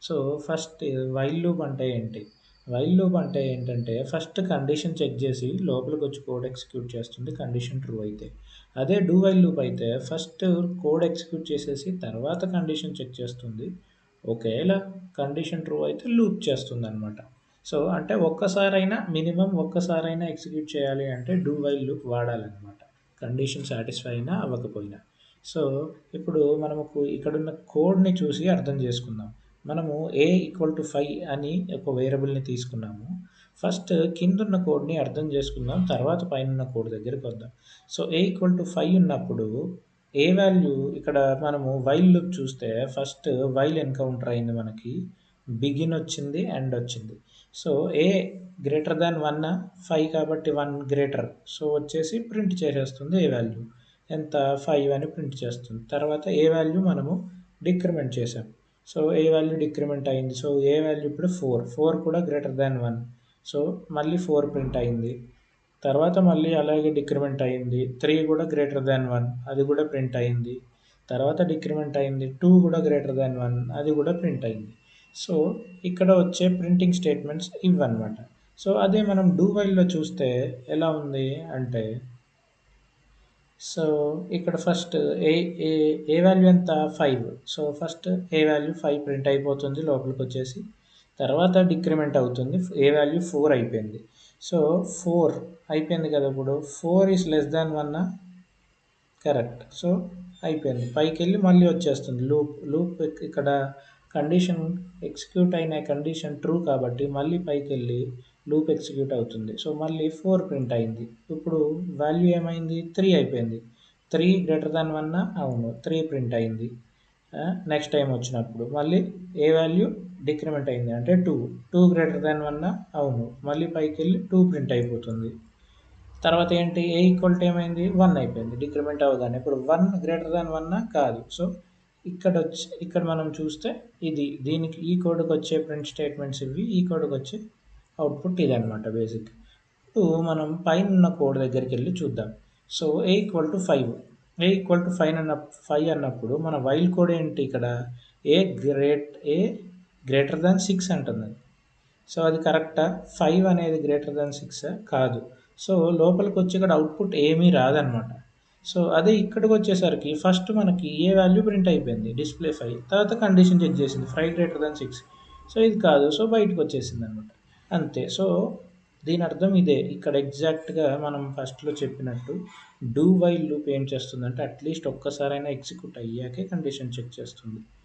So, first while loop అంటే ఏంటి? While loop అంటే ఏంటంటే, ఫస్ట్ కండిషన్ చెక్ జేసి లోపలికొచ్చి కోడ్ ఎగ్జిక్యూట్ చేస్తుంది కండిషన్ ట్రూ అయితే. అదే డూ వైల్ లూప్ అయితే ఫస్ట్ కోడ్ ఎగ్జిక్యూట్ చేసేసి తర్వాత కండిషన్ చెక్ చేస్తుంది. ఒకేళ కండిషన్ ట్రూ అయితే లూప్ చేస్తుందనమాట. సో, అంటే మినిమమ్ ఒక్కసారైనా ఎగ్జిక్యూట్ చేయాలి అంటే డూ వైల్ లూప్ వాడాలనమాట. కండిషన్ సాటిస్ఫై అయినా అవ్వకపోయినా. సో, ఇప్పుడు మనముకు ఇక్కడున్న కోడ్‌ని చూసి అర్థం చేసుకుందాం. మనము a = 5 అని ఒక వేరియబుల్‌ని తీసుకున్నాము. ఫస్ట్ కిందున్న కోడ్‌ని అర్థం చేసుకుందాం. తర్వాత పైనున్న కోడ్ దగ్గరికొద్దాం. సో, a = 5 ఉన్నప్పుడు ఏ వాల్యూ ఇక్కడ మనము వైల్ లూప్ చూస్తే ఫస్ట్ వైల్ ఎన్‌కౌంటర్ అయింది మనకి. బిగిన్ వచ్చింది, ఎండ్ వచ్చింది. సో, a గ్రేటర్ థాన్ 1 5 కాబట్టి 1 గ్రేటర్. సో, వచ్చేసి ప్రింట్ చేసేస్తుంది ఏ వాల్యూ. ఎంత 5 అని ప్రింట్ చేస్తుంది. తర్వాత ఏ వాల్యూ మనము డిక్రిమెంట్ చేసాం. సో, ఏ వాల్యూ డిక్రిమెంట్ అయింది. సో, ఏ వాల్యూ ఇప్పుడు 4. 4 కూడా గ్రేటర్ థాన్ 1. సో, మళ్ళీ 4 ప్రింట్ అయింది. తర్వాత మళ్ళీ అలాగే డిక్రిమెంట్ అయింది. 3 కూడా గ్రేటర్ థాన్ 1 అది కూడా ప్రింట్ అయింది. తర్వాత డిక్రిమెంట్ అయింది. 2 కూడా గ్రేటర్ థాన్ 1 అది కూడా ప్రింట్ అయింది. సో, ఇక్కడ వచ్చే ప్రింటింగ్ స్టేట్మెంట్స్ ఇవన్నమాట. సో, అదే మనం డూ వైల్‌లో చూస్తే ఎలా ఉంది అంటే సో, ఇక్కడ ఫస్ట్ ఏ ఏ ఏ వాల్యూ ఎంత 5. సో, ఫస్ట్ ఏ వాల్యూ 5 ప్రింట్ అయిపోతుంది లోపలికొచ్చేసి. తర్వాత డిక్రిమెంట్ అవుతుంది. ఏ వాల్యూ 4 అయిపోయింది. సో, 4 అయిపోయింది కదా! ఇప్పుడు 4 is less than 1 correct. So, అయిపోయింది. పైకెళ్ళి మళ్ళీ వచ్చేస్తుంది. లూప్ ఇక్కడ కండిషన్ ఎగ్జిక్యూట్ అయిన కండిషన్ ట్రూ కాబట్టి మళ్ళీ పైకెళ్ళి లూప్ ఎగ్జిక్యూట్ అవుతుంది. సో, మళ్ళీ 4 ప్రింట్ అయింది. ఇప్పుడు వాల్యూ ఏమైంది 3 అయిపోయింది. 3 గ్రేటర్ థాన్ 1 అవును. 3 ప్రింట్ అయింది. నెక్స్ట్ టైమ్ వచ్చినప్పుడు మళ్ళీ ఏ వాల్యూ డిక్రిమెంట్ అయింది అంటే 2. 2 గ్రేటర్ థాన్ 1 అవును. మళ్ళీ పైకెళ్ళి 2 ప్రింట్ అయిపోతుంది. తర్వాత ఏంటి ఏమైంది 1 అయిపోయింది. డిక్రిమెంట్ అవ్వగానే ఇప్పుడు 1 గ్రేటర్ థాన్ 1 కాదు. సో, ఇక్కడ మనం చూస్తే దీనికి ఈ కోడ్‌కొచ్చే ప్రింట్ స్టేట్మెంట్స్ ఇవి. ఈ కోడ్‌కొచ్చే అవుట్‌పుట్ ఇదనమాట బేసిక్. ఇప్పుడు మనం పైనున్న కోడ్ దగ్గరికెళ్ళి చూద్దాం. So, a = 5. a = 5 అన్నప్పుడు మన వైల్ కోడ్ ఏంటి ఇక్కడ ఏ గ్రేటర్ థాన్ 6 అంటున్నది. సో, అది కరెక్టా? 5 అనేది గ్రేటర్ థాన్ 6 కాదు. సో, లోపలికొచ్చి ఇక్కడ అవుట్‌పుట్ ఏమీ రాదనమాట. సో, అదే ఇక్కడికొచ్చేసరికి ఫస్ట్ మనకి ఏ వాల్యూ ప్రింట్ అయిపోయింది. డిస్‌ప్లే 5. తర్వాత కండిషన్ చెక్ చేసింది 5 గ్రేటర్ థాన్ 6. సో, ఇది కాదు. సో, బయటకొచ్చేసిందనమాట. అంతే. సో, దీని అర్థం ఇదే. ఇక్కడ ఎగ్జాక్ట్‌గా మనం ఫస్ట్‌లో చెప్పినట్టు డూ వైల్ లూప్ ఏం చేస్తుందంటే అట్‌లీస్ట్ ఒక్కసారైనా ఎగ్జిక్యూట్ అయ్యాకే కండిషన్ చెక్ చేస్తుంది.